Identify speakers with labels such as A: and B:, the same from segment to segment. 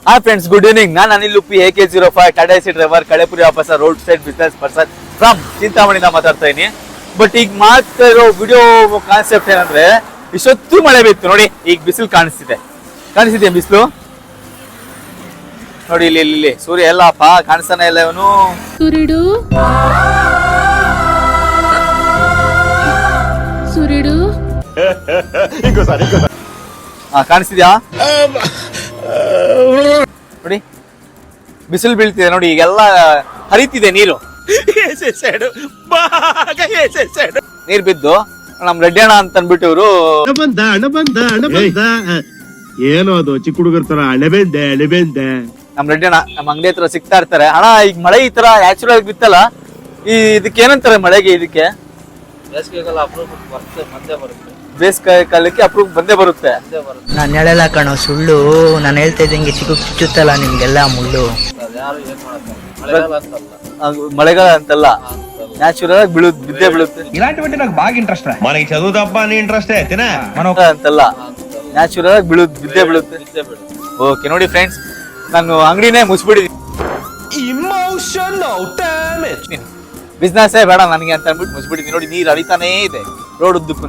A: Hi friends, good evening. ನಾನು Anil Uppi, AK05 Tata AC driver, ಕಳೆಪುರಿ officer, road side business person from ಚಿಂತಾಮಣಿಯಿಂದ ಮಾತಾಡ್ತಾ ಇದೀನಿ. ಬಟ್ ಈಗ ಮಾಡ್ತಾ ಇರೋ ವಿಡಿಯೋ ಕಾನ್ಸೆಪ್ಟ್ ಏನಂದ್ರೆ, ಇಷ್ಟೊತ್ತು ಮಳೆ ಬಿತ್ತು ನೋಡಿ, ಈಗ ಬಿಸಿಲು ಕಾಣಿಸ್ತಿದೆ ಬಿಸಿಲು ನೋಡಿ. ಇಲ್ಲಿ ಸೂರ್ಯ ಎಲ್ಲಪ್ಪ ಕಾಣಿಸ್ತಾನೆ ಇಲ್ಲ. ಇವನು
B: ಸೂರ್ಯುಡು
A: ಕಾಣಿಸ್ತಿದ್ಯಾ ನೋಡಿ, ಬಿಸಿಲು ಬೀಳ್ತಿದೆ ನೋಡಿ, ಈಗೆಲ್ಲ ಹರಿತಿದೆ ನೀರು. ನೀರ್ ಬಿದ್ದು ನಮ್ ರೆಡ್ಡಿ ಅಣ್ಣ ಅಂತ ಅನ್ಬಿಟ್ಟು ಇವರು
C: ಏನೋ ಅದು ಚಿಕ್ಕ ಹುಡುಗರ ತರ ಅಣೆಬೆಂದೆ
A: ನಮ್ ರೆಡ್ಡಿ ಅಣ್ಣ ನಮ್ ಅಂಗಡಿ ಹತ್ರ ಸಿಗ್ತಾ ಇರ್ತಾರೆ. ಅಣ್ಣ ಈಗ ಮಳೆ ಈ ತರ ನ್ಯಾಚುರಲ್ ಬಿತ್ತಲ್ಲ, ಇದಕ್ಕೆ ಏನಂತಾರೆ ಮಳೆಗೆ? ಇದಕ್ಕೆ ಬೇಸಿಗೆ ಕಾಲಕ್ಕೆ ಅಪ್ರೂವ್ ಬಂದೇ ಬರುತ್ತೆ.
D: ನಾನು ಹೇಳಲ್ಲ ಕಣೋ ಸುಳ್ಳು, ನಾನು ಹೇಳ್ತಾ ಇದ್ದಂಗೆ ಚುಚ್ಚುತ್ತಲ್ಲ ನಿಮ್ಗೆಲ್ಲ ಮುಳ್ಳು.
A: ಮಳೆಗಾಲ ಅಂತಲ್ಲ, ನ್ಯಾಚುರಲ್ ಆಗಿ ಬಿದ್ದೇ ಬೀಳುತ್ತೆ.
E: ఇలాంటివంటే నాకు బాగా ఇంట్రెస్ట్ మనకి చదువు తప్ప నీ ఇంట్రెస్ట్ తినే
A: ಅಂತಲ್ಲ, ನ್ಯಾಚುರಲ್ ಆಗಿ ಬಿದ್ದೇ ಬೀಳುತ್ತೆ. ಓಕೆ ನೋಡಿ ಫ್ರೆಂಡ್ಸ್, ನಾನು ಅಂಗಡಿನೇ ಮುಚ್ಬಿಟ್ಟಿದ್ದೀನಿ. ಬಿಸ್ನೆಸ್ ಬೇಡ ನನಗೆ ಅಂತ ಅಂದ್ಬಿಟ್ಟು ಮುಚ್ಬಿಟ್ಟಿದ್ದೀನಿ ನೋಡಿ. ನೀರು ಹರಿತಾನೇ ಇದೆ ರೋಡ್ ಉದ್ದಕ್ಕೂ.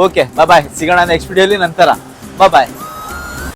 A: ಓಕೆ ಬಾಯ್, ಸಿಗೋಣ ನೆಕ್ಸ್ಟ್ ವಿಡಿಯೋಲಿ ನಂತರ. ಬಾಯ್.